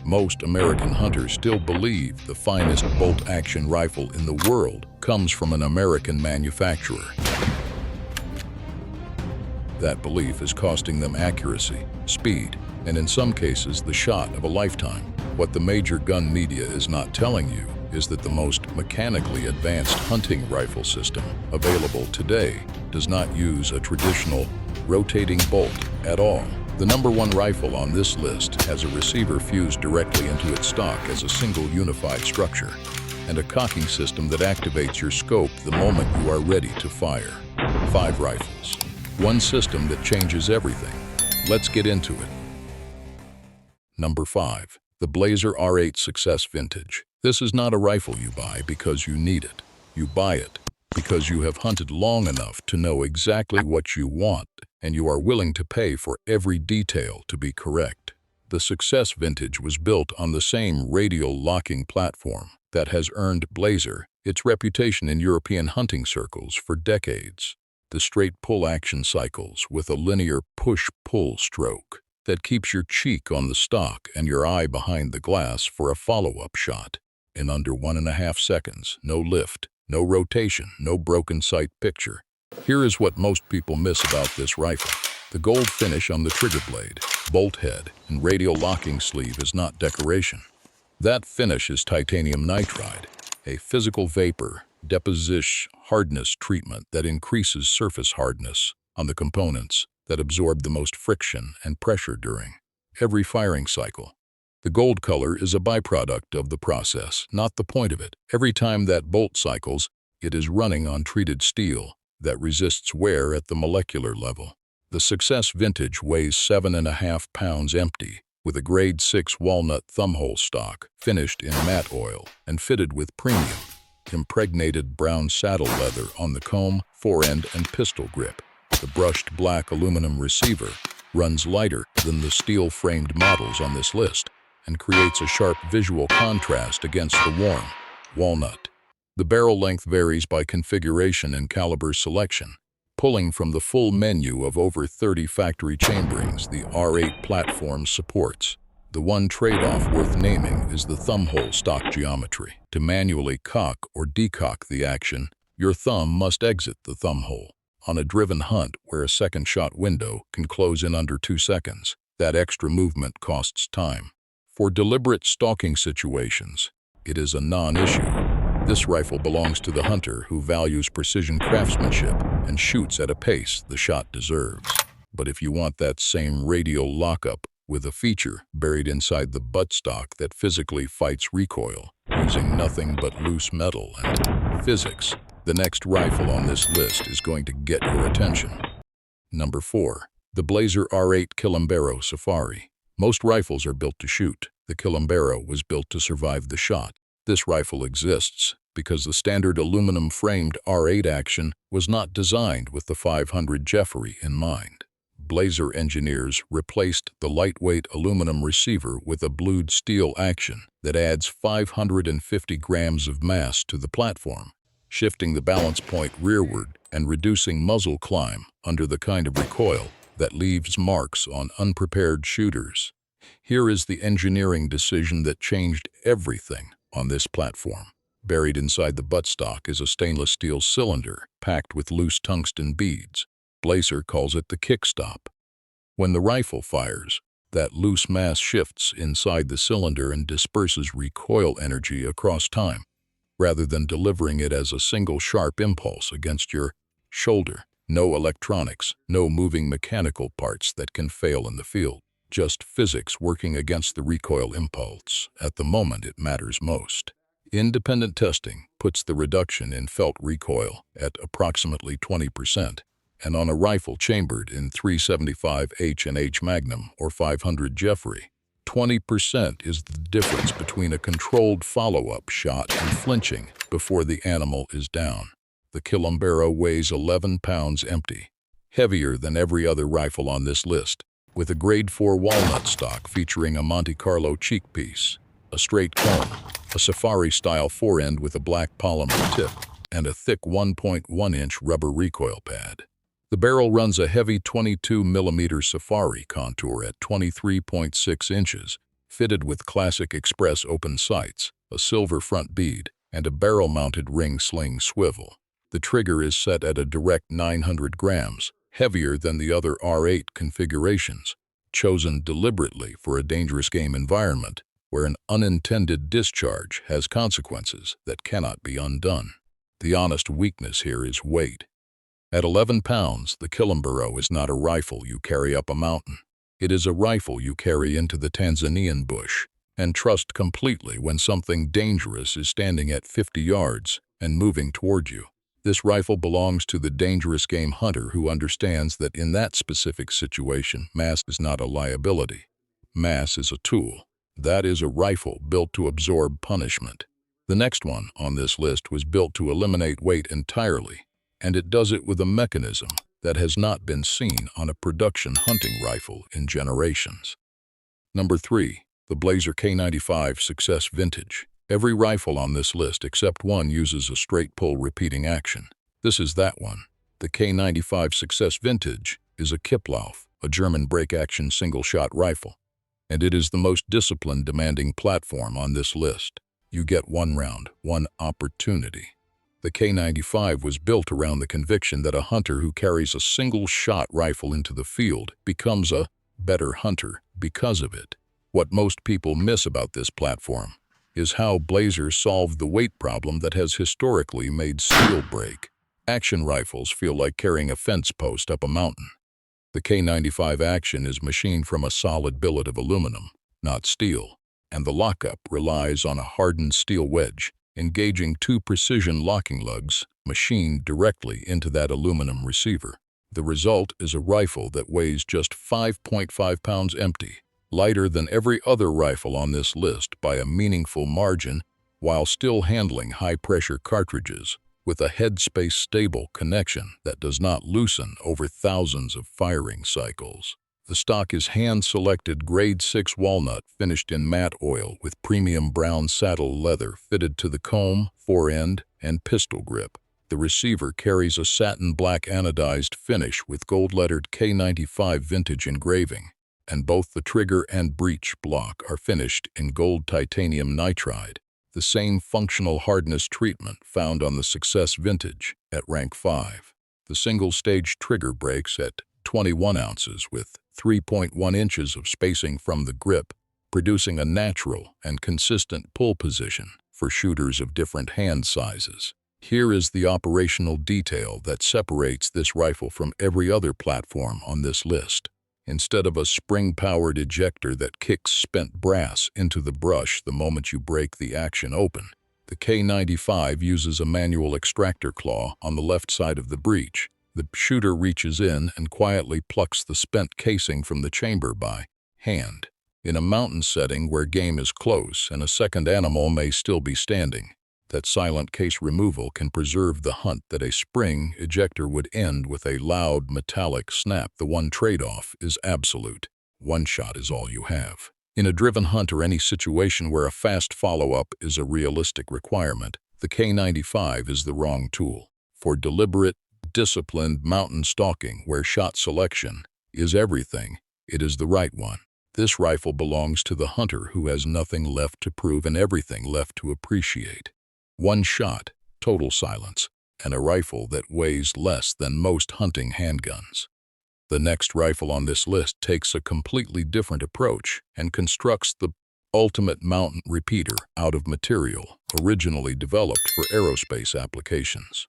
Most American hunters still believe the finest bolt-action rifle in the world comes from an American manufacturer. That belief is costing them accuracy, speed, and in some cases the shot of a lifetime. What the major gun media is not telling you is that the most mechanically advanced hunting rifle system available today does not use a traditional rotating bolt at all. The #1 rifle on this list has a receiver fused directly into its stock as a single unified structure, and a cocking system that activates your scope the moment you are ready to fire. 5 rifles. One system that changes everything. Let's get into it. Number 5. The Blaser R8 Success Vintage. This is not a rifle you buy because you need it. You buy it because you have hunted long enough to know exactly what you want, and you are willing to pay for every detail to be correct. The Success Vintage was built on the same radial locking platform that has earned Blaser its reputation in European hunting circles for decades. The straight pull action cycles with a linear push-pull stroke that keeps your cheek on the stock and your eye behind the glass for a follow-up shot. In under 1.5 seconds, no lift, no rotation, no broken sight picture. Here is what most people miss about this rifle. The gold finish on the trigger blade, bolt head, and radial locking sleeve is not decoration. That finish is titanium nitride, a physical vapor deposition hardness treatment that increases surface hardness on the components that absorb the most friction and pressure during every firing cycle. The gold color is a byproduct of the process, not the point of it. Every time that bolt cycles, it is running on treated steel that resists wear at the molecular level. The Success Vintage weighs 7.5 pounds empty, with a grade 6 walnut thumbhole stock finished in matte oil and fitted with premium, impregnated brown saddle leather on the comb, forend, and pistol grip. The brushed black aluminum receiver runs lighter than the steel-framed models on this list and creates a sharp visual contrast against the warm walnut. The barrel length varies by configuration and caliber selection. Pulling from the full menu of over 30 factory chamberings the R8 platform supports. The one trade-off worth naming is the thumbhole stock geometry. To manually cock or decock the action, your thumb must exit the thumbhole. On a driven hunt where a second shot window can close in under 2 seconds, that extra movement costs time. For deliberate stalking situations, it is a non-issue. This rifle belongs to the hunter who values precision craftsmanship and shoots at a pace the shot deserves. But if you want that same radial lockup with a feature buried inside the buttstock that physically fights recoil, using nothing but loose metal and physics, the next rifle on this list is going to get your attention. Number 4. The Blaser R8 Kilombero Safari. Most rifles are built to shoot. The Kilombero was built to survive the shot. This rifle exists because the standard aluminum-framed R8 action was not designed with the 500 Jeffrey in mind. Blaser engineers replaced the lightweight aluminum receiver with a blued steel action that adds 550 grams of mass to the platform, shifting the balance point rearward and reducing muzzle climb under the kind of recoil that leaves marks on unprepared shooters. Here is the engineering decision that changed everything on this platform. Buried inside the buttstock is a stainless steel cylinder packed with loose tungsten beads. Blaser calls it the kickstop. When the rifle fires, that loose mass shifts inside the cylinder and disperses recoil energy across time, rather than delivering it as a single sharp impulse against your shoulder. No electronics, no moving mechanical parts that can fail in the field. Just physics working against the recoil impulse at the moment it matters most. Independent testing puts the reduction in felt recoil at approximately 20%, and on a rifle chambered in 375 H&H Magnum or 500 Jeffrey, 20% is the difference between a controlled follow-up shot and flinching before the animal is down. The Kilombero weighs 11 pounds empty, heavier than every other rifle on this list, with a grade 4 walnut stock featuring a Monte Carlo cheek piece, a straight comb, a safari-style forend with a black polymer tip, and a thick 1.1-inch rubber recoil pad. The barrel runs a heavy 22mm safari contour at 23.6 inches, Fitted with classic express open sights, a silver front bead, and a barrel-mounted ring sling swivel. The trigger is set at a direct 900 grams, heavier than the other R8 configurations, chosen deliberately for a dangerous game environment where an unintended discharge has consequences that cannot be undone. The honest weakness here is weight. At 11 pounds, the Kilombero is not a rifle you carry up a mountain. It is a rifle you carry into the Tanzanian bush and trust completely when something dangerous is standing at 50 yards and moving toward you. This rifle belongs to the dangerous game hunter who understands that in that specific situation, mass is not a liability. Mass is a tool. That is a rifle built to absorb punishment. The next one on this list was built to eliminate weight entirely, and it does it with a mechanism that has not been seen on a production hunting rifle in generations. Number 3. The Blaser K95 Success Vintage. Every rifle on this list except one uses a straight pull repeating action. This is that one. The K95 Success Vintage is a Kiplauf, a German break-action single-shot rifle, and it is the most discipline-demanding platform on this list. You get one round, one opportunity. The K95 was built around the conviction that a hunter who carries a single-shot rifle into the field becomes a better hunter because of it. What most people miss about this platform is how Blaser solved the weight problem that has historically made steel break. Action rifles feel like carrying a fence post up a mountain. The K95 Action is machined from a solid billet of aluminum, not steel, and the lockup relies on a hardened steel wedge, engaging 2 precision locking lugs machined directly into that aluminum receiver. The result is a rifle that weighs just 5.5 pounds empty, lighter than every other rifle on this list by a meaningful margin, while still handling high-pressure cartridges with a headspace-stable connection that does not loosen over thousands of firing cycles. The stock is hand-selected grade 6 walnut finished in matte oil with premium brown saddle leather fitted to the comb, forend, and pistol grip. The receiver carries a satin black anodized finish with gold-lettered K95 vintage engraving, and both the trigger and breech block are finished in gold titanium nitride, the same functional hardness treatment found on the Success Vintage at rank 5. The single-stage trigger breaks at 21 ounces with 3.1 inches of spacing from the grip, producing a natural and consistent pull position for shooters of different hand sizes. Here is the operational detail that separates this rifle from every other platform on this list. Instead of a spring-powered ejector that kicks spent brass into the brush the moment you break the action open, the K95 uses a manual extractor claw on the left side of the breech. The shooter reaches in and quietly plucks the spent casing from the chamber by hand. In a mountain setting where game is close and a second animal may still be standing, that silent case removal can preserve the hunt that a spring ejector would end with a loud metallic snap. The one trade-off is absolute. One shot is all you have. In a driven hunt or any situation where a fast follow-up is a realistic requirement, the K95 is the wrong tool. For deliberate, disciplined mountain stalking where shot selection is everything, it is the right one. This rifle belongs to the hunter who has nothing left to prove and everything left to appreciate. One shot, total silence, and a rifle that weighs less than most hunting handguns. The next rifle on this list takes a completely different approach and constructs the ultimate mountain repeater out of material originally developed for aerospace applications.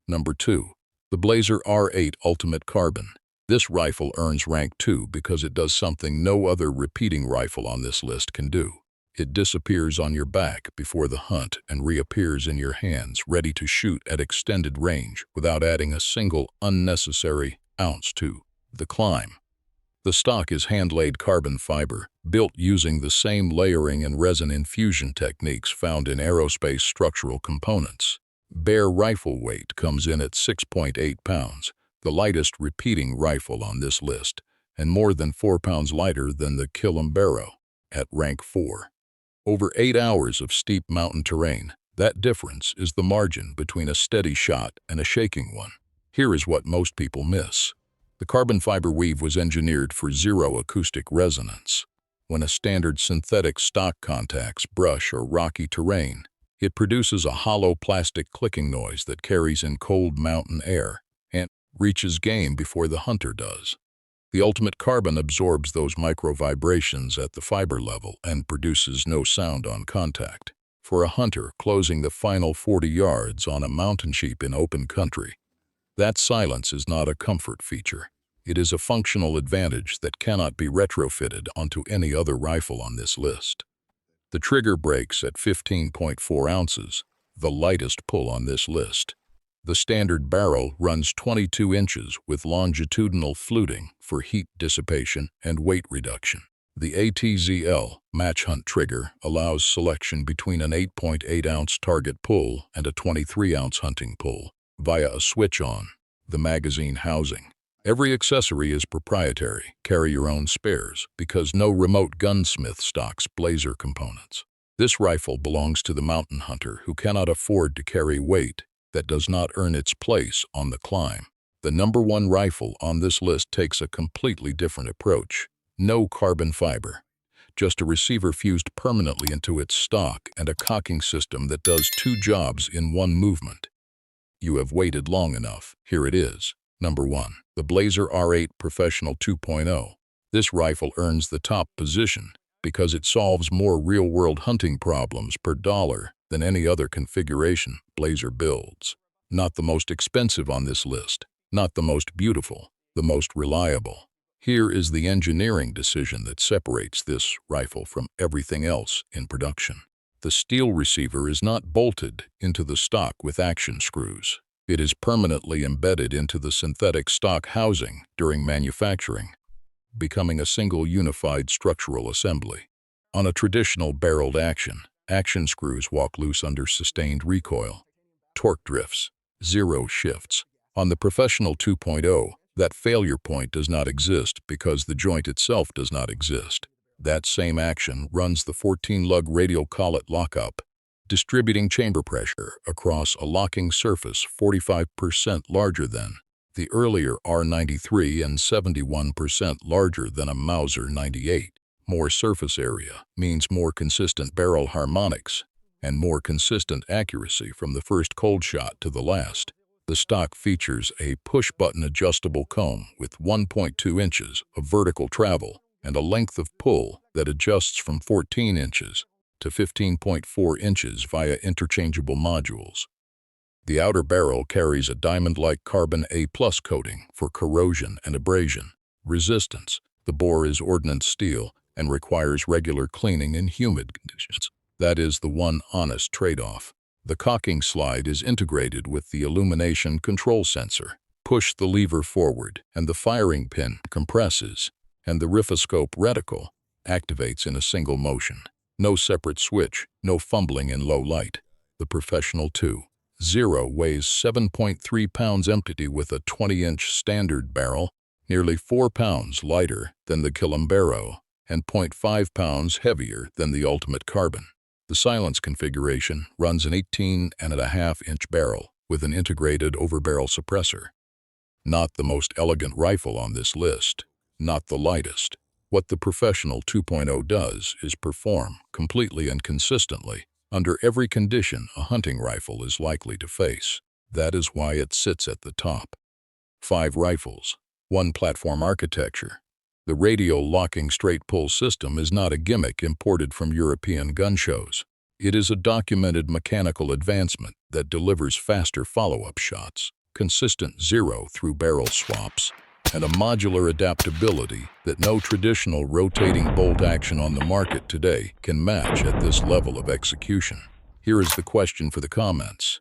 Number 2. The Blaser R8 Ultimate Carbon. This rifle earns rank 2 because it does something no other repeating rifle on this list can do. It disappears on your back before the hunt and reappears in your hands, ready to shoot at extended range without adding a single unnecessary ounce to the climb. The stock is hand-laid carbon fiber, built using the same layering and resin infusion techniques found in aerospace structural components. Bare rifle weight comes in at 6.8 pounds, the lightest repeating rifle on this list, and more than 4 pounds lighter than the Kilombero at rank 4. Over 8 hours of steep mountain terrain, that difference is the margin between a steady shot and a shaking one. Here is what most people miss. The carbon fiber weave was engineered for zero acoustic resonance. When a standard synthetic stock contacts brush or rocky terrain, it produces a hollow plastic clicking noise that carries in cold mountain air and reaches game before the hunter does. The ultimate carbon absorbs those micro vibrations at the fiber level and produces no sound on contact. For a hunter closing the final 40 yards on a mountain sheep in open country, that silence is not a comfort feature. It is a functional advantage that cannot be retrofitted onto any other rifle on this list. The trigger breaks at 15.4 ounces, the lightest pull on this list. The standard barrel runs 22 inches with longitudinal fluting for heat dissipation and weight reduction. The ATZL match hunt trigger allows selection between an 8.8-ounce target pull and a 23-ounce hunting pull via a switch on the magazine housing. Every accessory is proprietary. Carry your own spares because no remote gunsmith stocks Blaser components. This rifle belongs to the mountain hunter who cannot afford to carry weight that does not earn its place on the climb. The number one rifle on this list takes a completely different approach. No carbon fiber, just a receiver fused permanently into its stock and a cocking system that does two jobs in one movement. You have waited long enough. Here it is. Number 1. The Blaser R8 Professional 2.0. This rifle earns the top position because it solves more real-world hunting problems per dollar than any other configuration Blaser builds. Not the most expensive on this list, not the most beautiful, the most reliable. Here is the engineering decision that separates this rifle from everything else in production. The steel receiver is not bolted into the stock with action screws. It is permanently embedded into the synthetic stock housing during manufacturing, becoming a single unified structural assembly. On a traditional barreled action screws walk loose under sustained recoil, torque drifts, zero shifts. On the Professional 2.0, that failure point does not exist because the joint itself does not exist. That same action runs the 14-lug radial collet lockup, distributing chamber pressure across a locking surface 45% larger than the earlier R93 and 71% larger than a Mauser 98. More surface area means more consistent barrel harmonics and more consistent accuracy from the first cold shot to the last. The stock features a push-button adjustable comb with 1.2 inches of vertical travel and a length of pull that adjusts from 14 inches to 15.4 inches via interchangeable modules. The outer barrel carries a diamond-like carbon A+ coating for corrosion and abrasion resistance. The bore is ordnance steel and requires regular cleaning in humid conditions. That is the one honest trade-off. The cocking slide is integrated with the illumination control sensor. Push the lever forward and the firing pin compresses, and the rifoscope reticle activates in a single motion. No separate switch, no fumbling in low light. The Professional 2.0 weighs 7.3 pounds empty with a 20-inch standard barrel, nearly 4 pounds lighter than the Kilombero, and 0.5 pounds heavier than the Ultimate Carbon. The silence configuration runs an 18.5-inch barrel with an integrated overbarrel suppressor. Not the most elegant rifle on this list, not the lightest. What the Professional 2.0 does is perform completely and consistently under every condition a hunting rifle is likely to face. That is why it sits at the top. 5 rifles, 1 platform architecture. The radial locking straight pull system is not a gimmick imported from European gun shows. It is a documented mechanical advancement that delivers faster follow-up shots, consistent zero-through barrel swaps, and a modular adaptability that no traditional rotating bolt action on the market today can match at this level of execution. Here is the question for the comments.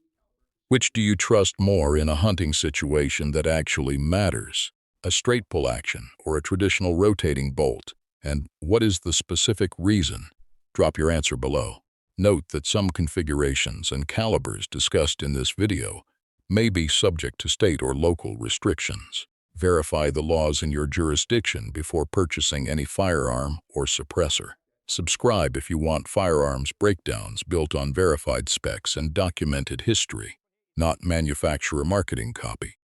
Which do you trust more in a hunting situation that actually matters? A straight pull action or a traditional rotating bolt? And what is the specific reason? Drop your answer below. Note that some configurations and calibers discussed in this video may be subject to state or local restrictions. Verify the laws in your jurisdiction before purchasing any firearm or suppressor. Subscribe if you want firearms breakdowns built on verified specs and documented history, not manufacturer marketing copy.